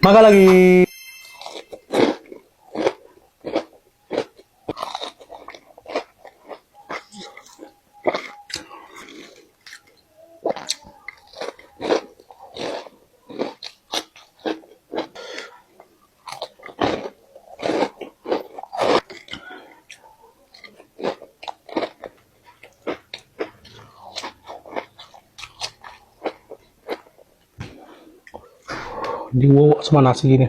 Makan lagi. Di wow sama nasi gini.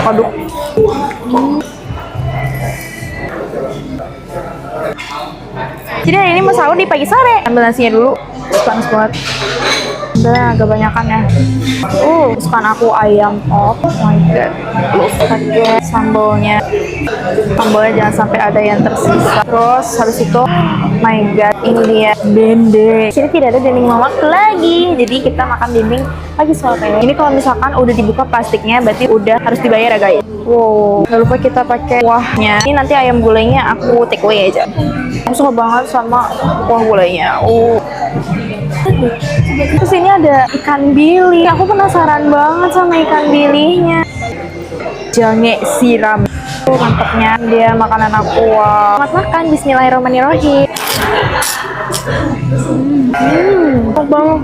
Aduh. Jadi hari ini mau sahur di pagi sore. Ambil nasinya dulu. Panas banget. Udah agak banyakan ya. Kesukaan aku ayam pop. Oh my god. Pakai sambalnya. Sambalnya jangan sampai ada yang tersisa. Terus habis itu, my god, ini dia dendeng. Sini tidak ada dendeng mamak lagi. Jadi kita makan dendeng pagi sore. Ini kalau misalkan udah dibuka plastiknya, berarti udah harus dibayar ya guys. Wow. Gak lupa kita pakai kuahnya. Ini nanti ayam gulainya aku take away aja. Aku suka banget sama kuah gulainya. Terus ini ada ikan bili. Aku penasaran banget sama ikan bilinya. Jange siram. Mantepnya dia makanan aku. Selamat makan. Bismillahirrahmanirrahim. Enak banget.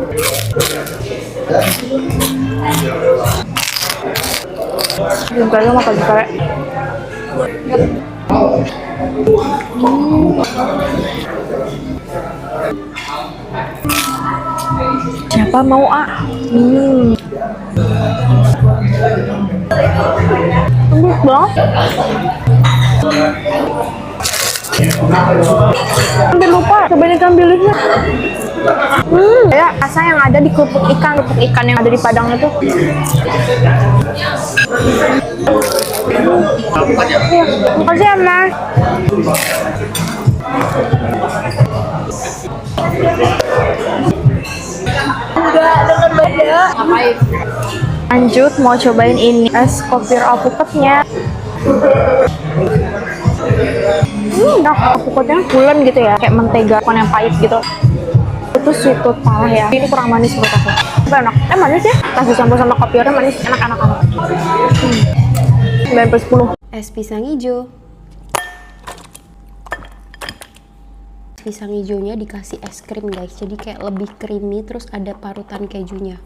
Juga makan sore. Siapa mau Lembut banget. Hampir lupa cobain ikan bilisnya. Kayak rasa yang ada di kerupuk ikan yang ada di Padang itu. Makasih ya Mas. Enggak denger beda. Lanjut mau cobain ini es kopi alpukatnya. Alpukatnya bulan gitu ya, kayak mentega yang pahit gitu. Itu sweet tooth parah ya. Ini kurang manis menurut aku. Tapi enak. Manis ya. Kasih campur sama kopiornya manis, enak. 9/10. Es pisang hijau. Pisang hijaunya dikasih es krim guys, jadi kayak lebih creamy, terus ada parutan kejunya.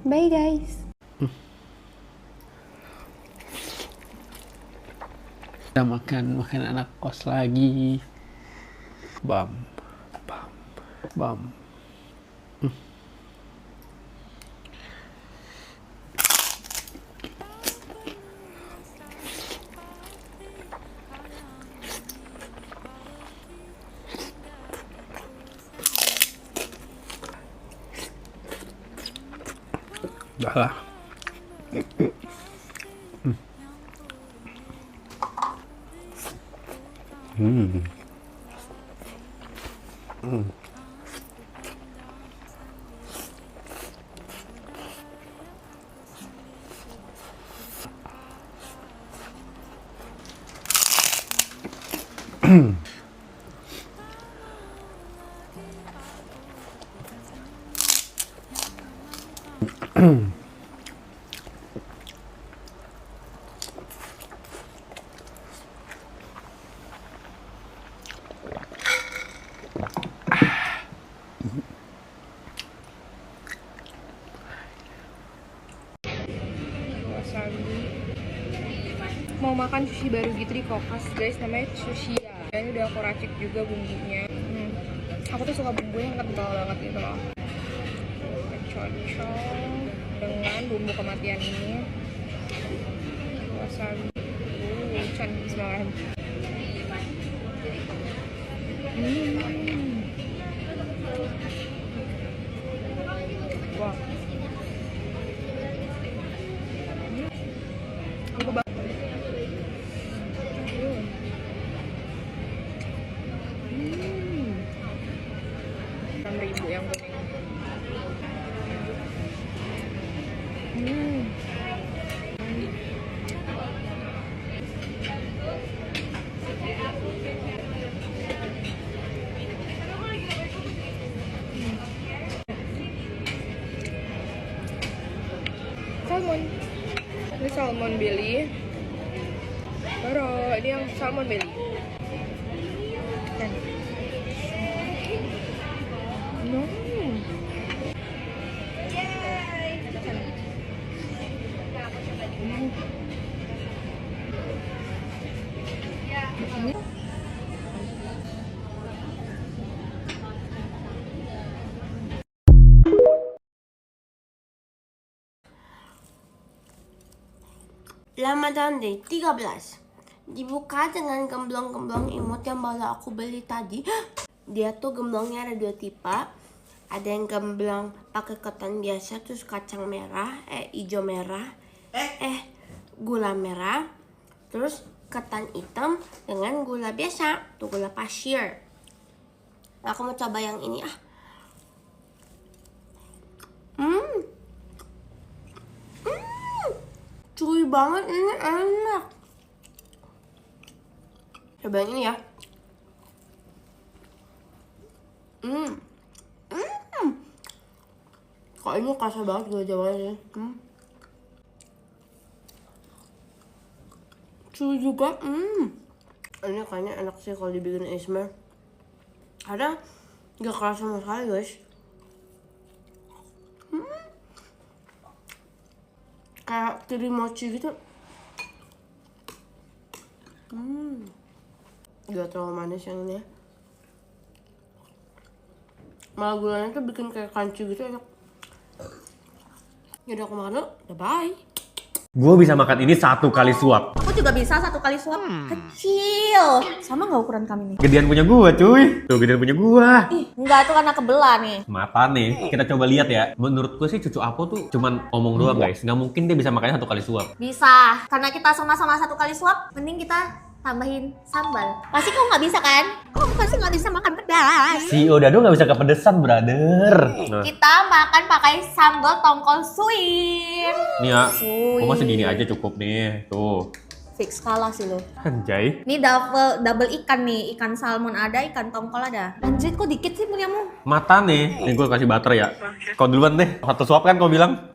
Bye guys. Kita makan anak kos lagi. Bam. Udah lah. Mau makan sushi baru gitu di Kokas guys, namanya sushi ya. Ini udah aku racik juga bumbunya. Aku tuh suka bumbunya yang kental banget gitu loh. Cocok dengan bumbu kematian ini. Wasabi. Can bismillahirrahmanirrahim. Wah. Aku banget. 6.000 yang kuning. Salmon. Ini salmon belly. Baru ini yang salmon belly. Dan Ramadan Day 13 dibuka dengan gemblong-gemblong imut yang baru aku beli tadi. Dia tuh gemblongnya ada 2 tipe. Ada yang gemblong pakai ketan biasa terus kacang merah, hijau merah, gula merah, terus ketan hitam dengan gula biasa, tuh gula pasir. Aku mau coba yang ini ah. Cuy banget, ini enak. Coba yang ini ya. Kok ini kasar banget gula jawanya. Cuy juga. Ini kayaknya enak sih kalau dibikin ASMR. Ada gak keras sama sekali guys. Kayak tiri mochi gitu. Gak terlalu manis yang ini ya. Malah gulanya tuh bikin kayak crunchy gitu enak. Yaudah aku makan dulu, udah bye. Gue bisa makan ini 1 kali suap. aku juga bisa 1 kali suap. Kecil. Sama nggak ukuran kami nih? Gedean punya gue cuy. Tuh gedean punya gue. Enggak, itu karena kebelah nih. Mata nih. Kita coba lihat ya. Menurut gue sih cucu Apo tuh cuman omong doang guys. Nggak mungkin dia bisa makannya 1 kali suap. Bisa. Karena kita sama-sama 1 kali suap, mending kita tambahin sambal. Pasti kau nggak bisa kan? Kau pasti nggak bisa makan pedas. Si Odado nggak bisa kepedesan brother. Nah, Kita makan pakai sambal tongkol suwir. nih ya. Gue masih gini aja cukup nih. Tuh. Fix kalah sih lo. Anjay. Ini double ikan nih. Ikan salmon ada, ikan tongkol ada. Anjir kok dikit sih punyamu? Mata nih. Nih gue kasih butter ya. Kau duluan deh. 1 suap kan kau bilang.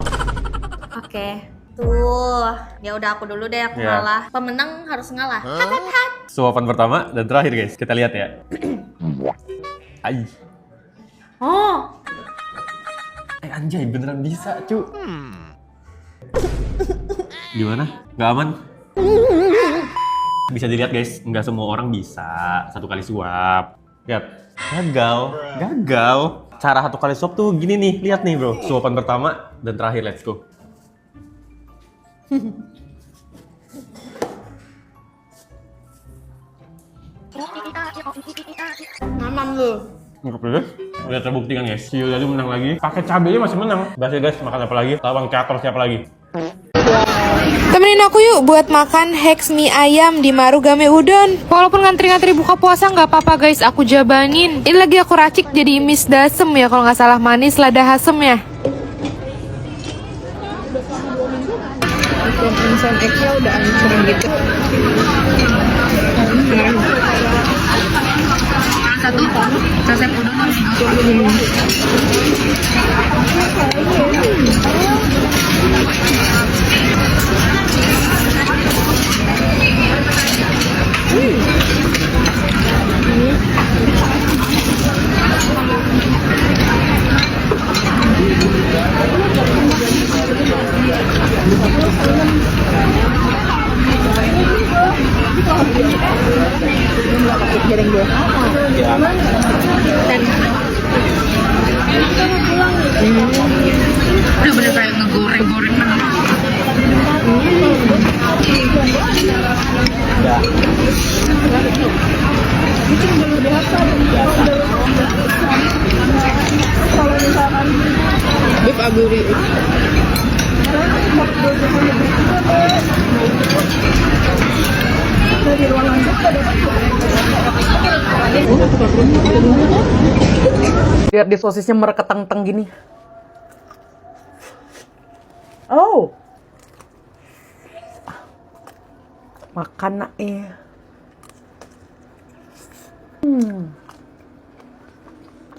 Oke. Tuh, ya udah aku dulu deh, aku Ya. ngalah. Pemenang harus ngalah. Suapan pertama dan terakhir guys. Kita lihat ya. Ay. Oh, Anjay beneran bisa cu. Gimana? Gak aman? Bisa dilihat guys, nggak semua orang bisa 1 kali suap. Lihat, gagal. Cara 1 kali suap tuh gini nih, lihat nih bro. Suapan pertama dan terakhir, let's go. mamam lu. Udah terbukti kan guys, si Yudadu menang lagi. Pakai cabenya masih menang. Berhasil guys, makan apa lagi? Lawang catur siapa lagi? Temenin aku yuk buat makan Hex mie ayam di Marugame Udon. Walaupun ngantri-ngantri buka puasa nggak apa-apa guys, aku jabanin. Ini lagi aku racik jadi mis dasem ya, kalau nggak salah manis lada asem ya. Instan X-nya udah hancur gitu. satu sasep udon. Udah bener kayak ngegoreng-goreng. Beef aguri. Lihat di sosisnya mereketeng-teng gini. Oh. Makan nak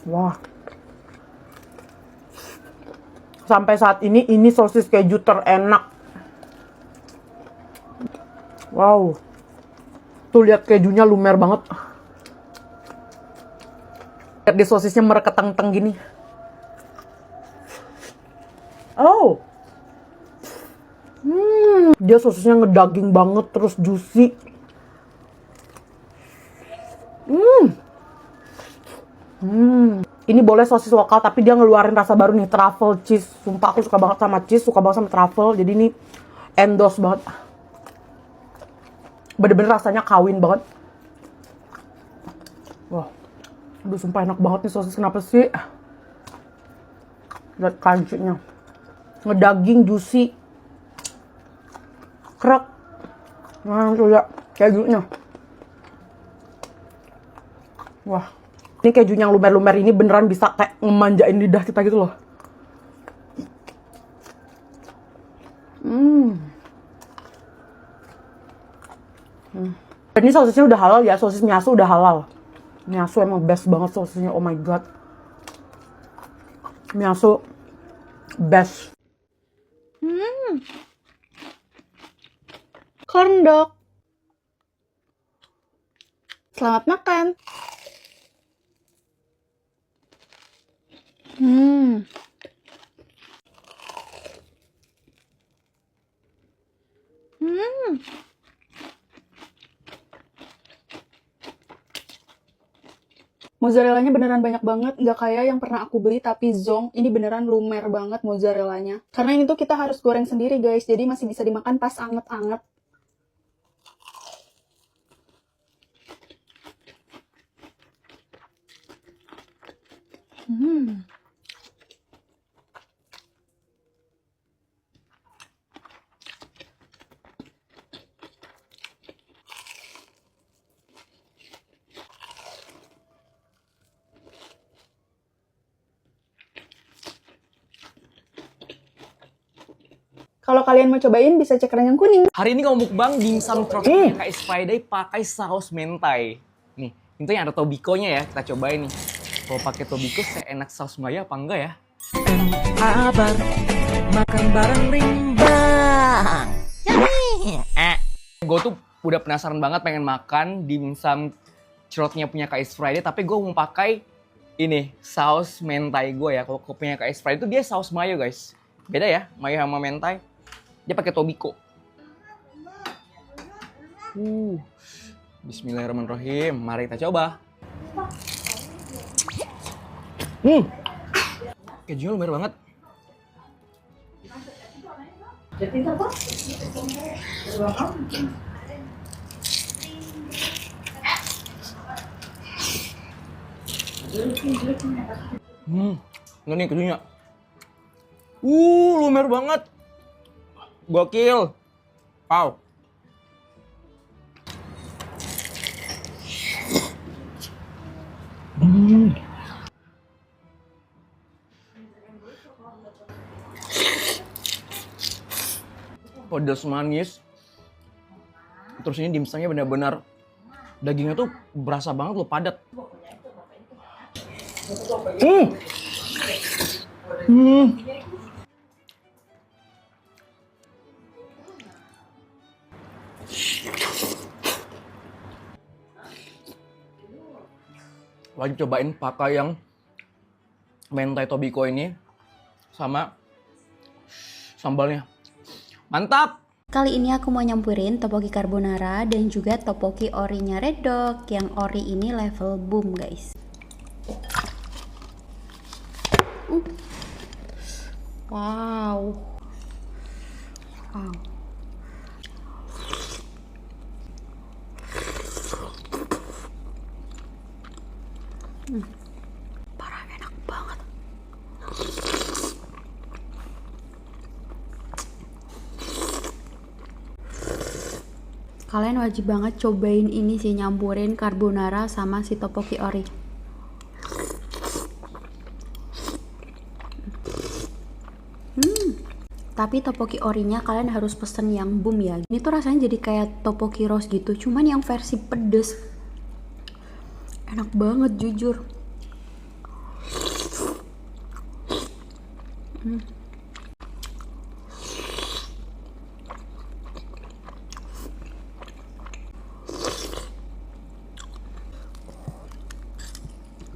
Wah. Sampai saat ini sosis keju terenak. Wow. Tuh lihat kejunya lumer banget. Lihat di sosisnya mereketeng-teng gini. Oh. Dia sosisnya ngedaging banget, terus juicy. Ini boleh sosis lokal, tapi dia ngeluarin rasa baru nih, truffle cheese. Sumpah aku suka banget sama cheese, suka banget sama truffle. Jadi ini endorse banget. Bener-bener rasanya kawin banget. Wah, aduh sumpah enak banget nih sosis, kenapa sih? Lihat crunchy-nya. Ngedaging, juicy. Krek. Nah, tuh lihat kejunya. Wah, ini kejunya yang lumer-lumer ini beneran bisa kayak ngemanjain lidah kita gitu loh. Dan ini sosisnya udah halal ya, sosis miasu udah halal. Miasu emang best banget sosisnya, oh my god. Miasu best. Corn dog. Selamat makan. Mozzarellanya beneran banyak banget, nggak kayak yang pernah aku beli tapi zonk. Ini beneran lumer banget mozzarellanya. Karena ini tuh kita harus goreng sendiri guys, jadi masih bisa dimakan pas anget-anget. Kalau kalian mau cobain bisa cek keranjang kuning. Hari ini kamu mukbang dimsum trotnya KS Friday pakai saus mentai. Nih, itu yang ada tobikonya ya, kita cobain nih. Kalau pakai tobiko seenak saus Maya apa enggak ya? Kabar makan bareng rimbang. Gue tuh udah penasaran banget pengen makan dimsum trotnya punya KS Friday, tapi gue mau pakai ini saus mentai gue ya. Kalau punya KS Friday itu dia saus mayo guys. Beda ya, mayo sama mentai. Dia pakai tobiko. Bismillahirrahmanirrahim. Mari kita coba. Kejunya lumer banget. Ini nih kejunya. Lumer banget. Gokil. Wow. Pedas manis. Terus ini dimsumnya benar-benar dagingnya tuh berasa banget loh, padat. Wajib cobain pakai yang mentai tobiko ini sama sambalnya. Mantap! Kali ini aku mau nyampurin topoki carbonara dan juga topoki orinya Red Dog. Yang ori ini level boom guys. Wow. Wow. Parah enak banget. Kalian wajib banget cobain ini sih, nyampurin carbonara sama si topoki ori. Tapi topoki orinya kalian harus pesen yang boom ya. Ini tuh rasanya jadi kayak topoki roast gitu, cuman yang versi pedes. Enak banget jujur.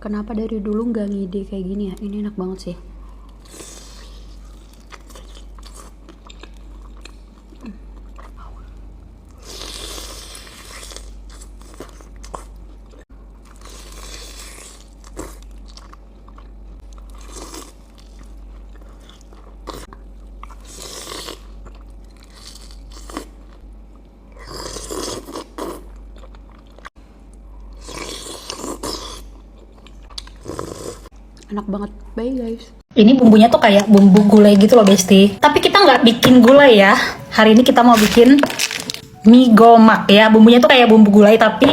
Kenapa dari dulu nggak ngide kayak gini ya? Ini enak banget sih. Enak banget. Bye guys. Ini bumbunya tuh kayak bumbu gulai gitu loh Besti. Tapi kita nggak bikin gulai ya. Hari ini kita mau bikin mie gomak ya. Bumbunya tuh kayak bumbu gulai, tapi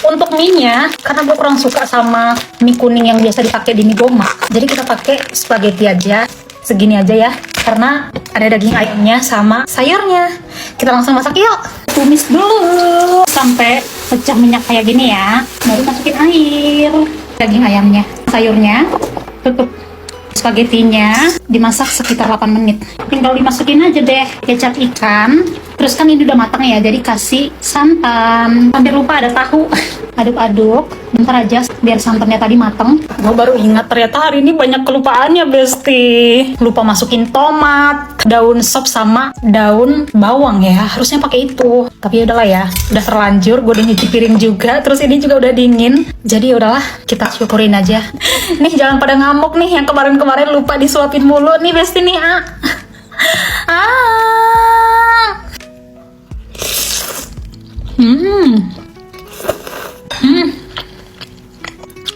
untuk mie-nya, karena gue kurang suka sama mie kuning yang biasa dipakai di mie gomak, jadi kita pakai spaghetti aja. Segini aja ya, karena ada daging ayamnya sama sayurnya. Kita langsung masak yuk. Tumis dulu sampai pecah minyak kayak gini ya. Baru masukin air. Daging ayamnya, sayurnya, tutup. Spagettinya dimasak sekitar 8 menit. Tinggal dimasukin aja deh kecap ikan. Terus kan ini udah matang ya, jadi kasih santan. Hampir lupa ada tahu. Aduk-aduk, bentar aja biar santannya tadi matang. Gue baru ingat ternyata hari ini banyak kelupaannya Besti. Lupa masukin tomat, daun sop sama daun bawang ya. Harusnya pakai itu. Tapi udahlah ya, udah terlanjur. Gue udah nyuci piring juga. Terus ini juga udah dingin. Jadi udahlah, kita syukurin aja. Nih jangan pada ngamuk nih, yang kemarin-kemarin lupa disuapin mulu nih Besti nih.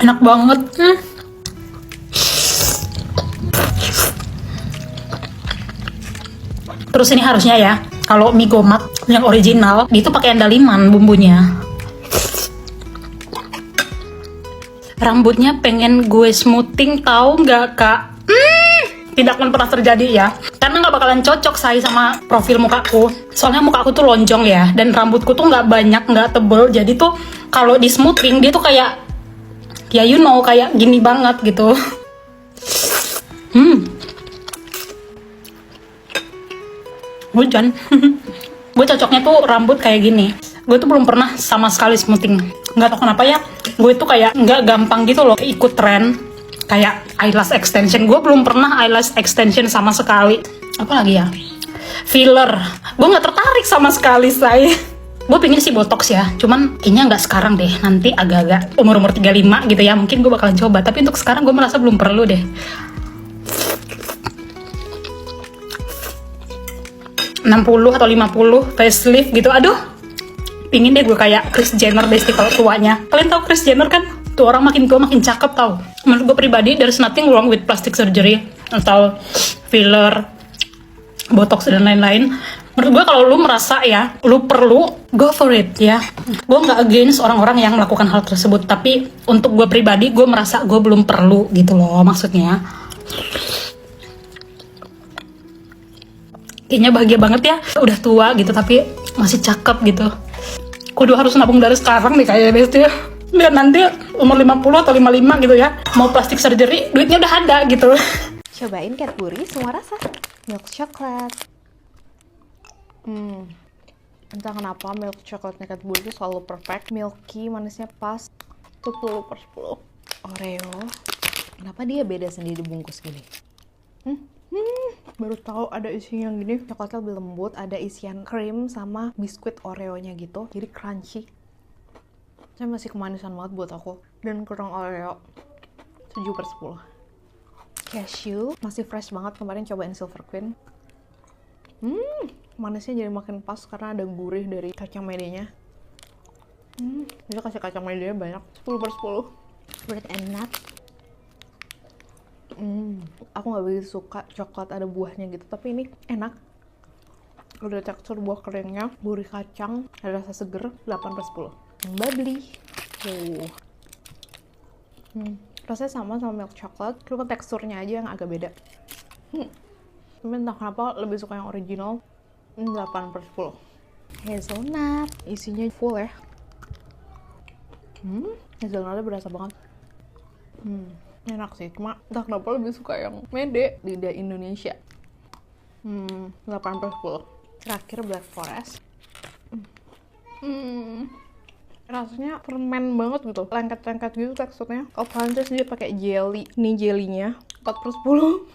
Enak banget. Terus ini harusnya ya, kalau mie gomak yang original, itu pakai andaliman bumbunya. Rambutnya pengen gue smoothing, tahu nggak kak? Tidak akan pernah terjadi ya, karena nggak bakalan cocok saya sama profil mukaku. Soalnya mukaku tuh lonjong ya, dan rambutku tuh nggak banyak, nggak tebel. Jadi tuh kalau di smoothing dia tuh kayak, ya you know, kayak gini banget gitu. Hujan. Gue cocoknya tuh rambut kayak gini. Gue tuh belum pernah sama sekali smoothing. Nggak tahu kenapa ya, gue tuh kayak nggak gampang gitu loh ikut tren kayak eyelash extension. Gue belum pernah eyelash extension sama sekali. Apa lagi ya, filler. Gue nggak tertarik sama sekali saya. Gue pengen sih botox ya, cuman kayaknya nggak sekarang deh. Nanti agak-agak umur-umur 35 gitu ya, mungkin gue bakalan coba. Tapi untuk sekarang gue merasa belum perlu deh. 60 atau 50 facelift gitu. Aduh, pingin deh gue kayak Kris Jenner Besti kalau tuanya. Kalian tahu Kris Jenner kan? Tuh orang makin tua makin cakep tau. Menurut gue pribadi, there's nothing wrong with plastic surgery atau filler, botox dan lain-lain. Menurut gue kalau lu merasa ya, lu perlu, go for it ya. Gue nggak against orang-orang yang melakukan hal tersebut, tapi untuk gue pribadi, gue merasa gue belum perlu gitu loh maksudnya. Kayaknya bahagia banget ya, udah tua gitu tapi masih cakep gitu. Kudu harus nabung dari sekarang nih kayaknya Besti ya. Lihat nanti umur 50 atau 55 gitu ya, mau plastik surgery, duitnya udah ada gitu. Cobain Cadbury semua rasa. Milk chocolate. Entah kenapa milk chocolate Cadbury itu selalu perfect. Milky, manisnya pas. 10/10. Oreo. Kenapa dia beda sendiri dibungkus gini? Baru tahu ada isinya yang gini. Coklatnya lebih lembut, ada isian krim sama biskuit Oreo-nya gitu. Jadi crunchy. Saya masih kemanisan banget buat aku. Dan kurang Oreo. 7/10. Cashew masih fresh banget, kemarin cobain Silver Queen. Manisnya jadi makin pas karena ada gurih dari kacang medenya. Dia kasih kacang medenya banyak. 10/10. Bread and nut. Aku nggak begitu suka coklat ada buahnya gitu, tapi ini enak. Udah tekstur buah keringnya, gurih kacang, ada rasa seger. 8/10. Bubbly. Rasanya sama milk chocolate, cuma teksturnya aja yang agak beda. Tapi entah kenapa lebih suka yang original. 8/10. Hazelnut, isinya full ya. Hazelnutnya berasa banget. Enak sih, cuma entah kenapa lebih suka yang mede, lidah Indonesia. 8/10. Terakhir Black Forest. Rasanya permen banget gitu, lengket-lengket gitu teksturnya. Kalau Prancis dia pakai jelly, ini jelinya. 4/10.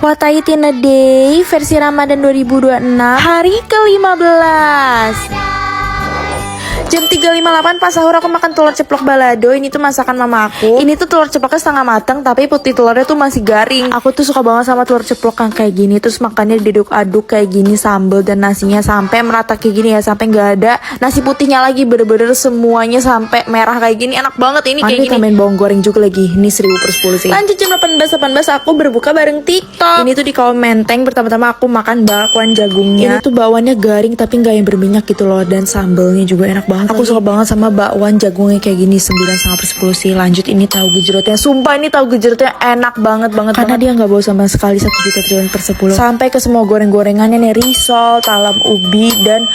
What I Eat in a Day versi Ramadan 2026 hari ke-15. Jam 3.58 pas sahur aku makan telur ceplok balado. Ini tuh masakan mama aku. Ini tuh telur ceploknya setengah matang, tapi putih telurnya tuh masih garing. Aku tuh suka banget sama telur ceplok yang kayak gini. Terus makannya diaduk-aduk kayak gini, sambal dan nasinya sampai merata kayak gini ya, sampai nggak ada nasi putihnya lagi, bener-bener semuanya sampai merah kayak gini. Enak banget ini kayak gini. Tambahin bawang goreng juga lagi. Ini 10/10 sih. Lanjut jam 18 aku berbuka bareng TikTok. Ini tuh di Kaum Menteng. Pertama-tama aku makan bakwan jagungnya. Ini tuh bakwannya garing tapi nggak yang berminyak gitu loh, dan sambalnya juga enak banget. Aku suka banget sama bakwan jagungnya kayak gini. 9,5/10 sih. Lanjut ini tahu gejrotnya. Sumpah ini tahu gejrotnya enak banget karena dia nggak bau sama sekali. 1.000.000/10. Sampai ke semua goreng-gorengannya nih, risol, talam ubi, dan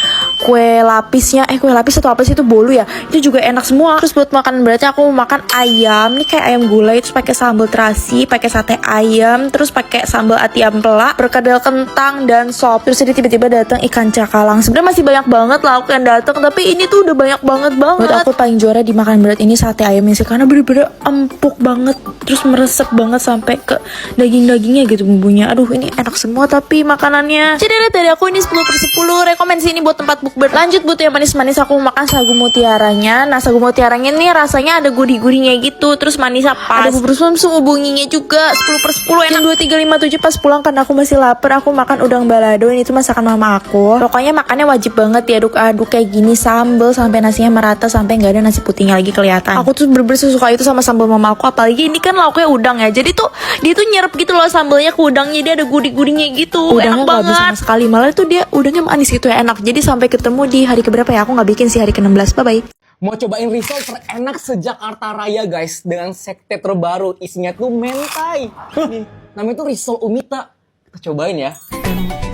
kue lapisnya. Kue lapis atau apa sih itu, bolu ya. Itu juga enak semua. Terus buat makanan beratnya aku mau makan ayam. Ini kayak ayam gulai, terus pakai sambal terasi, pakai sate ayam, terus pakai sambal ati ampela, perkedel kentang dan sop. Terus jadi tiba-tiba datang ikan cakalang. Sebenarnya masih banyak banget lauk yang datang, tapi ini tuh udah banyak banget. Buat aku paling juara di makanan berat ini sate ayamnya sih, karena bener-bener empuk banget, terus meresep banget sampai ke daging-dagingnya gitu bumbunya. Aduh ini enak semua tapi makanannya. Jadi lihat dari aku ini 10/10. Rekomendasi ini buat tempat bukber. Lanjut buat yang manis-manis, aku mau makan sagu mutiaranya. Nah sagu mutiaranya nih rasanya ada gurih-gurihnya gitu, terus manisnya pas. Ada bubur sumsum ubunginya juga. 10/10 enak. 2, 3, 5, 7 pas pulang karena aku masih lapar, aku makan udang balado. Ini tuh masakan mama aku. Pokoknya makannya wajib banget diaduk-aduk kayak gini, sambel sampai nasinya merata, sampai nggak ada nasi putihnya lagi kelihatan. Aku tuh bener-bener suka itu sama sambal mama aku, apalagi ini kan lauknya udang ya, jadi tuh dia tuh nyerap gitu loh sambalnya ke udangnya, dia ada gurih-gurihnya gitu. Udangnya enak banget sama sekali, malah tuh dia udangnya manis gitu ya, enak. Jadi sampai ketemu di hari keberapa ya, aku nggak bikin sih, hari ke-16. Bye bye. Mau cobain risol terenak se-Jakarta Raya guys, dengan sekte terbaru, isinya tuh mentai. Nih, namanya tuh risol umita. Kita cobain ya.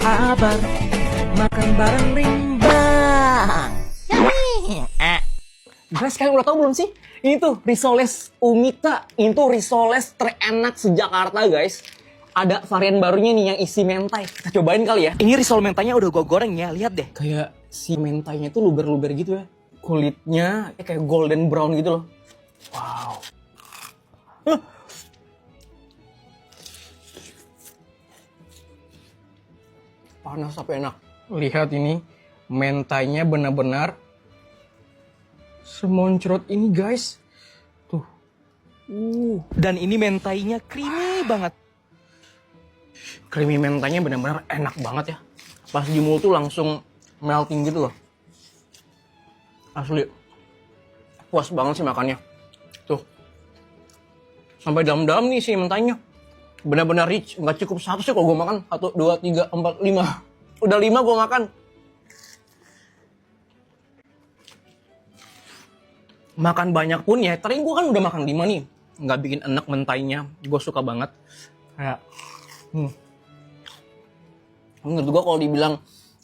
Kabar makan bareng Rimba. Guys, kalian udah tahu belum sih? Ini tuh risoles umita. Ini tuh risoles terenak se-Jakarta guys. Ada varian barunya nih yang isi mentai. Kita cobain kali ya. Ini risol mentainya udah gue goreng ya, lihat deh. Kayak si mentainya tuh luber-luber gitu ya. Kulitnya kayak golden brown gitu loh. Wow. Panas tapi enak. Lihat ini, mentainya benar-benar semoncrot ini guys. Tuh. Dan ini mentainya creamy banget. Creamy mentainya benar-benar enak banget ya. Pas di mulut tuh langsung melting gitu loh. Asli. Puas banget sih makannya. Tuh. Sampai dalam-dalam nih si mentainya. Benar-benar rich. Nggak cukup satu sih kalau gue makan. 1, 2, 3, 4, 5. Udah 5 gue makan. Makan banyak pun ya. Tadi gue kan udah makan 5 nih. Nggak bikin enak mentainya. Gue suka banget. Kayak. Menurut gue kalau dibilang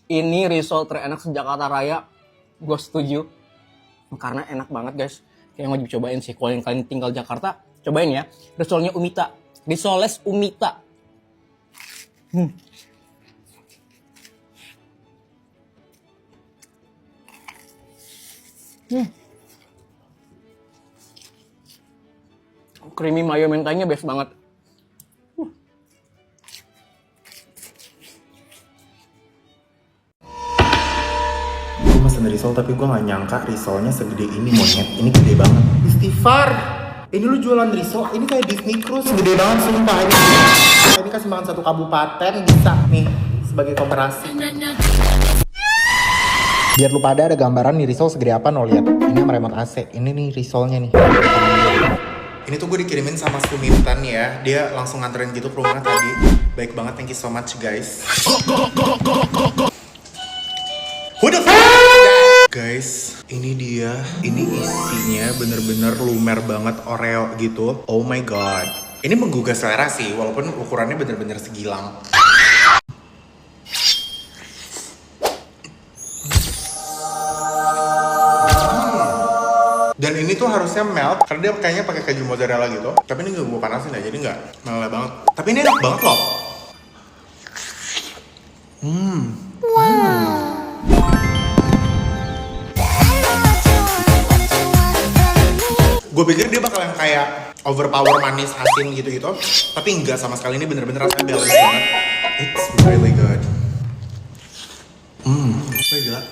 ini risol terenak se-Jakarta Raya. Gue setuju. Karena enak banget guys. Kayak wajib cobain sih. Kalau yang kalian tinggal Jakarta, cobain ya. Risolnya Umita. Risoles Umita. Creamy mayo mentanya best banget. Gue mesen risol tapi gue gak nyangka risolnya segede ini monyet. Ini gede banget. Istighfar. Ini lu jualan risol, ini kayak Disney Cruise. Gede banget sumpah. Ini kasih makan satu kabupaten bisa nih sebagai komparasi. Biar lu pada ada gambaran nih risol segede apa no, lihat. Ini sama remote AC. Ini nih risolnya nih. Ini tuh gue dikirimin sama Sumintan ya. Dia langsung nganterin gitu ke rumah tadi. Baik banget, thank you so much guys. Who the fuck? Guys, ini dia. Ini isinya bener-bener lumer banget Oreo gitu. Oh my god. Ini menggugah selera sih, walaupun ukurannya bener-bener segilang. Dan ini tuh harusnya melt karena dia kayaknya pakai keju mozzarella gitu. Tapi ini gak gue panasin ya, jadi nggak meleleh banget. Tapi ini enak banget loh. Gue pikir dia bakal yang kayak overpower manis asin gitu-gitu. Tapi enggak sama sekali, ini bener-bener rasanya balance banget. It's really good. Gila.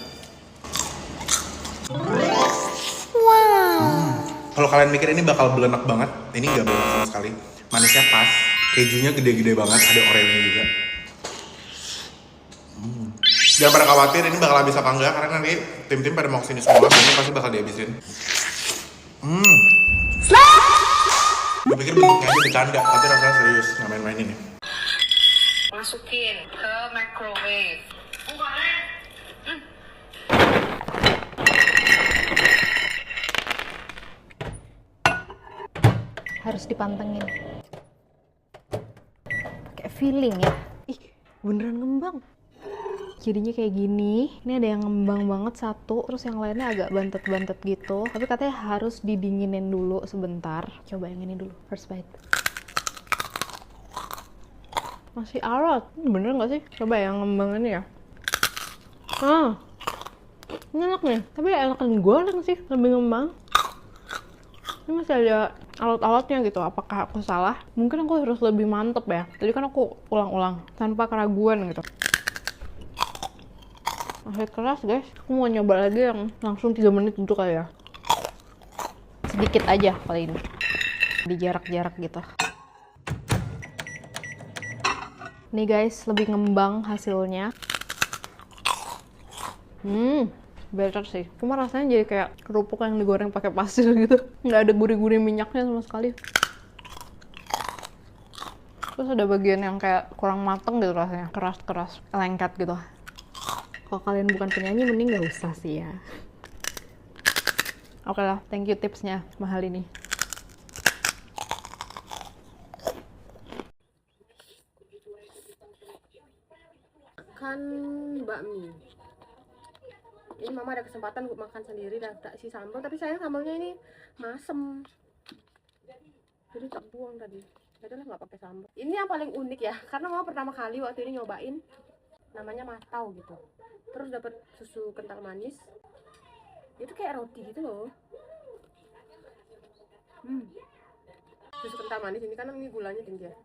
Kalau kalian mikir ini bakal belenak banget, ini nggak belenak sama sekali. Manisnya pas, kejunya gede-gede banget, ada oreonya juga. Jangan pada khawatir ini bakal habis apa enggak, karena nanti tim-tim pada mau kesini semua, ini pasti bakal dihabisin. Gue pikir bentuknya aja bercanda, tapi rasanya serius, nggak main-main ini. Masukin ke microwave. Harus dipantengin. Pakai feeling ya. Ih, beneran ngembang. Jadinya kayak gini. Ini ada yang ngembang banget satu, terus yang lainnya agak bantet-bantet gitu. Tapi katanya harus didinginin dulu sebentar. Coba yang ini dulu, first bite. Masih alot. Bener nggak sih? Coba yang ngembang ini ya. Ini enak nih. Tapi enakan goreng sih, lebih ngembang. Ini masih ada alot-alotnya gitu. Apakah aku salah? Mungkin aku harus lebih mantep ya. Tadi kan aku ulang-ulang tanpa keraguan gitu. Masih keras guys. Aku mau nyoba lagi yang langsung 3 menit itu kali ya. Sedikit aja kali ini. Di jarak-jarak gitu. Nih guys, lebih ngembang hasilnya. Better sih. Cuma rasanya jadi kayak kerupuk yang digoreng pakai pasir gitu. Nggak ada gurih-gurih minyaknya sama sekali. Terus ada bagian yang kayak kurang mateng gitu rasanya. Keras-keras, lengket gitu. Kalau kalian bukan penyanyi, mending nggak usah sih ya. Oke lah, thank you tipsnya mahal ini. Makan bakmi. Ini mama ada kesempatan gue makan sendiri dan tak isi sambal, tapi sayang sambalnya ini masem, jadi tak buang tadi. Jadilah nggak pakai sambal. Ini yang paling unik ya, karena mama pertama kali waktu ini nyobain, namanya matau gitu. Terus dapat susu kental manis, itu kayak roti gitu loh. Susu kental manis ini kan ini gulanya tinggi ya,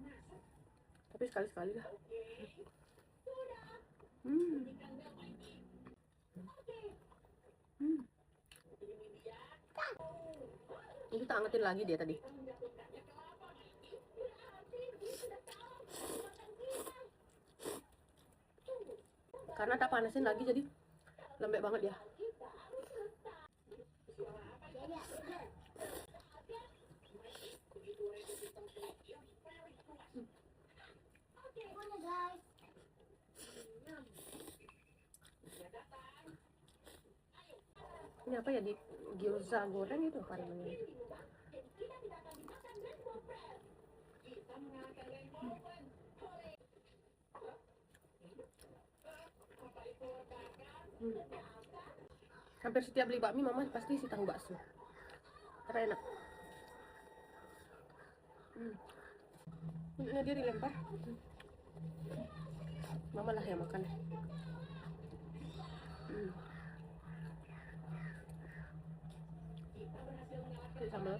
tapi sekali-sekali lah. Ini kita angetin lagi dia tadi. Karena tak panasin lagi jadi lembek banget ya. Ini apa ya, di gyoza goreng itu apa namanya? Hampir setiap beli bakmi mama pasti isi tahu bakso. Karena enak. Ini dia dilempar. Mama lah yang makan. Sama.